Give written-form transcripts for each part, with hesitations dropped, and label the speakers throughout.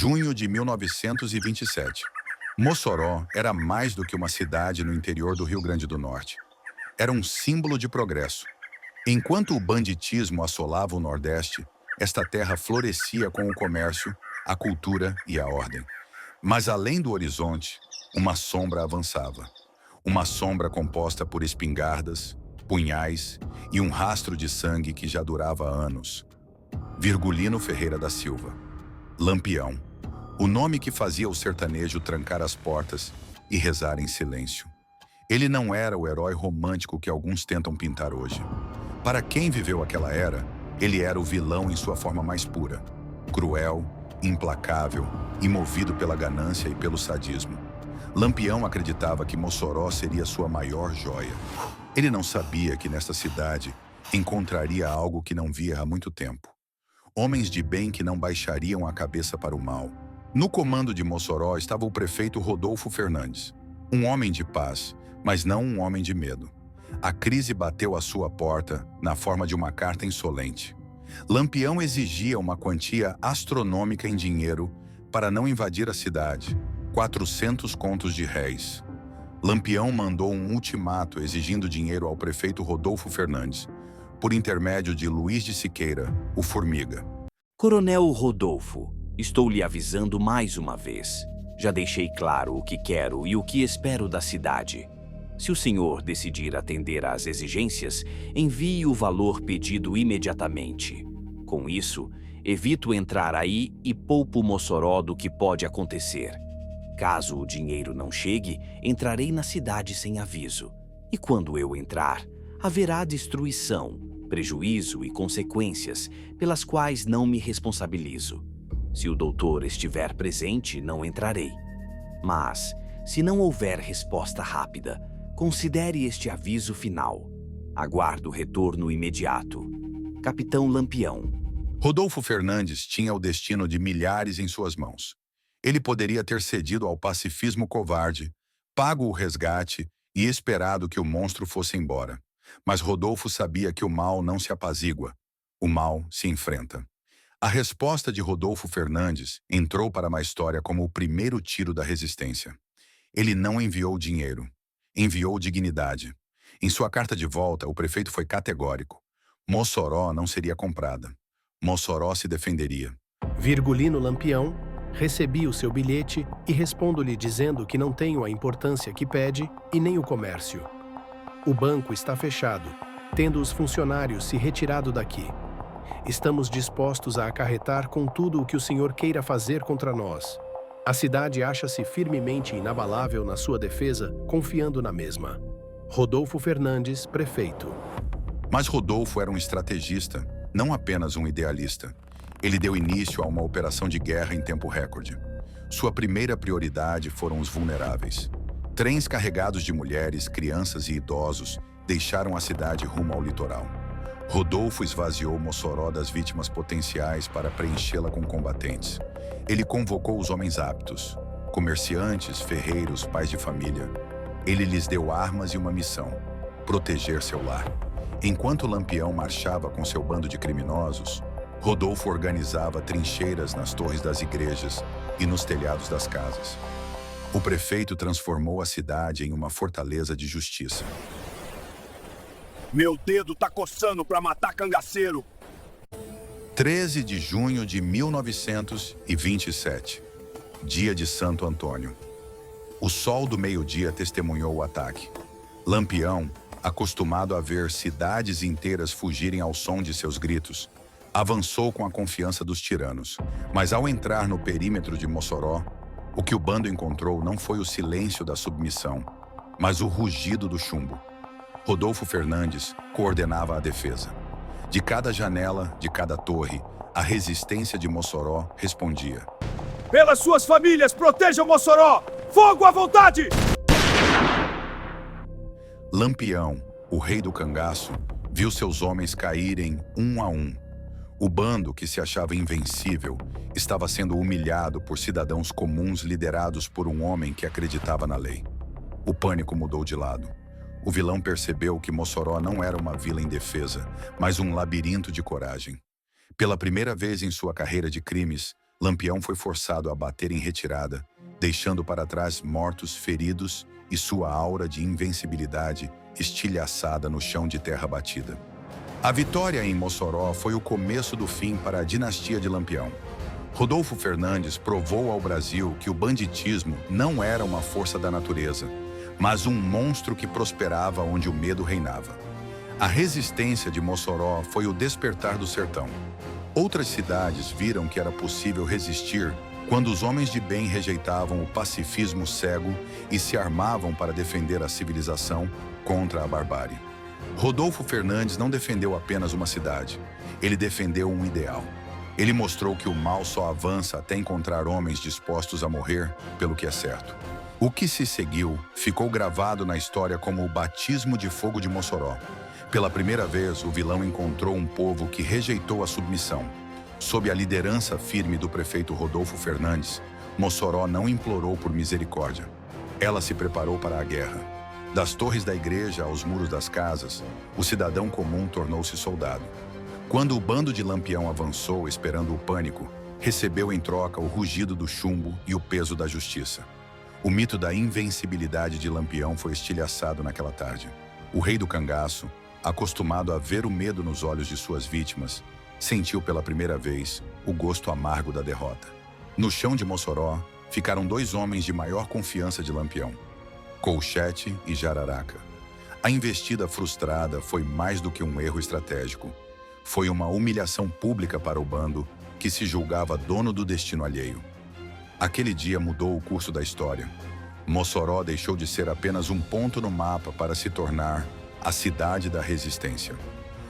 Speaker 1: Junho de 1927. Mossoró era mais do que uma cidade no interior do Rio Grande do Norte. Era um símbolo de progresso. Enquanto o banditismo assolava o Nordeste, esta terra florescia com o comércio, a cultura e a ordem. Mas além do horizonte, uma sombra avançava. Uma sombra composta por espingardas, punhais e um rastro de sangue que já durava anos. Virgulino Ferreira da Silva. Lampião. O nome que fazia o sertanejo trancar as portas e rezar em silêncio. Ele não era o herói romântico que alguns tentam pintar hoje. Para quem viveu aquela era, ele era o vilão em sua forma mais pura. Cruel, implacável e movido pela ganância e pelo sadismo. Lampião acreditava que Mossoró seria sua maior joia. Ele não sabia que nesta cidade encontraria algo que não via há muito tempo. Homens de bem que não baixariam a cabeça para o mal. No comando de Mossoró estava o prefeito Rodolfo Fernandes. Um homem de paz, mas não um homem de medo. A crise bateu à sua porta na forma de uma carta insolente. Lampião exigia uma quantia astronômica em dinheiro para não invadir a cidade. 400 contos de réis. Lampião mandou um ultimato exigindo dinheiro ao prefeito Rodolfo Fernandes, por intermédio de Luiz de Siqueira, o Formiga.
Speaker 2: Coronel Rodolfo, estou lhe avisando mais uma vez. Já deixei claro o que quero e o que espero da cidade. Se o senhor decidir atender às exigências, envie o valor pedido imediatamente. Com isso, evito entrar aí e poupo Mossoró do que pode acontecer. Caso o dinheiro não chegue, entrarei na cidade sem aviso. E quando eu entrar, haverá destruição, prejuízo e consequências pelas quais não me responsabilizo. Se o doutor estiver presente, não entrarei. Mas, se não houver resposta rápida, considere este aviso final. Aguardo retorno imediato. Capitão Lampião.
Speaker 1: Rodolfo Fernandes tinha o destino de milhares em suas mãos. Ele poderia ter cedido ao pacifismo covarde, pago o resgate e esperado que o monstro fosse embora. Mas Rodolfo sabia que o mal não se apazigua, o mal se enfrenta. A resposta de Rodolfo Fernandes entrou para uma história como o primeiro tiro da resistência. Ele não enviou dinheiro, enviou dignidade. Em sua carta de volta, o prefeito foi categórico. Mossoró não seria comprada. Mossoró se defenderia.
Speaker 3: Virgulino Lampião, recebi o seu bilhete e respondo-lhe dizendo que não tenho a importância que pede e nem o comércio. O banco está fechado, tendo os funcionários se retirado daqui. Estamos dispostos a acarretar com tudo o que o senhor queira fazer contra nós. A cidade acha-se firmemente inabalável na sua defesa, confiando na mesma. Rodolfo Fernandes, prefeito.
Speaker 1: Mas Rodolfo era um estrategista, não apenas um idealista. Ele deu início a uma operação de guerra em tempo recorde. Sua primeira prioridade foram os vulneráveis. Trens carregados de mulheres, crianças e idosos deixaram a cidade rumo ao litoral. Rodolfo esvaziou Mossoró das vítimas potenciais para preenchê-la com combatentes. Ele convocou os homens aptos, comerciantes, ferreiros, pais de família. Ele lhes deu armas e uma missão: proteger seu lar. Enquanto Lampião marchava com seu bando de criminosos, Rodolfo organizava trincheiras nas torres das igrejas e nos telhados das casas. O prefeito transformou a cidade em uma fortaleza de justiça.
Speaker 4: Meu dedo tá coçando pra matar cangaceiro.
Speaker 1: 13 de junho de 1927, dia de Santo Antônio. O sol do meio-dia testemunhou o ataque. Lampião, acostumado a ver cidades inteiras fugirem ao som de seus gritos, avançou com a confiança dos tiranos. Mas ao entrar no perímetro de Mossoró, o que o bando encontrou não foi o silêncio da submissão, mas o rugido do chumbo. Rodolfo Fernandes coordenava a defesa. De cada janela, de cada torre, a resistência de Mossoró respondia.
Speaker 4: Pelas suas famílias, protejam Mossoró! Fogo à vontade!
Speaker 1: Lampião, o rei do cangaço, viu seus homens caírem um a um. O bando, que se achava invencível, estava sendo humilhado por cidadãos comuns liderados por um homem que acreditava na lei. O pânico mudou de lado. O vilão percebeu que Mossoró não era uma vila indefesa, mas um labirinto de coragem. Pela primeira vez em sua carreira de crimes, Lampião foi forçado a bater em retirada, deixando para trás mortos, feridos e sua aura de invencibilidade estilhaçada no chão de terra batida. A vitória em Mossoró foi o começo do fim para a dinastia de Lampião. Rodolfo Fernandes provou ao Brasil que o banditismo não era uma força da natureza, mas um monstro que prosperava onde o medo reinava. A resistência de Mossoró foi o despertar do sertão. Outras cidades viram que era possível resistir quando os homens de bem rejeitavam o pacifismo cego e se armavam para defender a civilização contra a barbárie. Rodolfo Fernandes não defendeu apenas uma cidade, ele defendeu um ideal. Ele mostrou que o mal só avança até encontrar homens dispostos a morrer pelo que é certo. O que se seguiu ficou gravado na história como o batismo de fogo de Mossoró. Pela primeira vez, o vilão encontrou um povo que rejeitou a submissão. Sob a liderança firme do prefeito Rodolfo Fernandes, Mossoró não implorou por misericórdia. Ela se preparou para a guerra. Das torres da igreja aos muros das casas, o cidadão comum tornou-se soldado. Quando o bando de Lampião avançou esperando o pânico, recebeu em troca o rugido do chumbo e o peso da justiça. O mito da invencibilidade de Lampião foi estilhaçado naquela tarde. O rei do cangaço, acostumado a ver o medo nos olhos de suas vítimas, sentiu pela primeira vez o gosto amargo da derrota. No chão de Mossoró, ficaram dois homens de maior confiança de Lampião, Colchete e Jararaca. A investida frustrada foi mais do que um erro estratégico. Foi uma humilhação pública para o bando que se julgava dono do destino alheio. Aquele dia mudou o curso da história. Mossoró deixou de ser apenas um ponto no mapa para se tornar a cidade da resistência.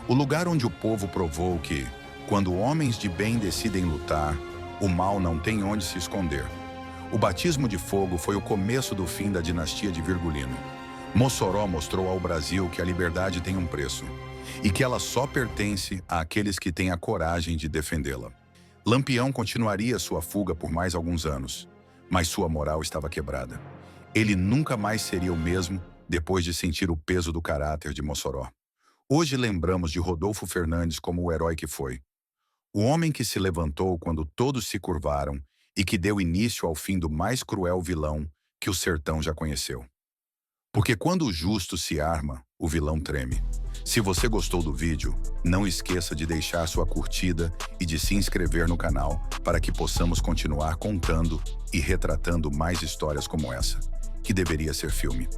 Speaker 1: O lugar onde o povo provou que, quando homens de bem decidem lutar, o mal não tem onde se esconder. O batismo de fogo foi o começo do fim da dinastia de Virgulino. Mossoró mostrou ao Brasil que a liberdade tem um preço e que ela só pertence àqueles que têm a coragem de defendê-la. Lampião continuaria sua fuga por mais alguns anos, mas sua moral estava quebrada. Ele nunca mais seria o mesmo depois de sentir o peso do caráter de Mossoró. Hoje lembramos de Rodolfo Fernandes como o herói que foi. O homem que se levantou quando todos se curvaram e que deu início ao fim do mais cruel vilão que o sertão já conheceu. Porque quando o justo se arma, o vilão treme. Se você gostou do vídeo, não esqueça de deixar sua curtida e de se inscrever no canal para que possamos continuar contando e retratando mais histórias como essa, que deveria ser filme.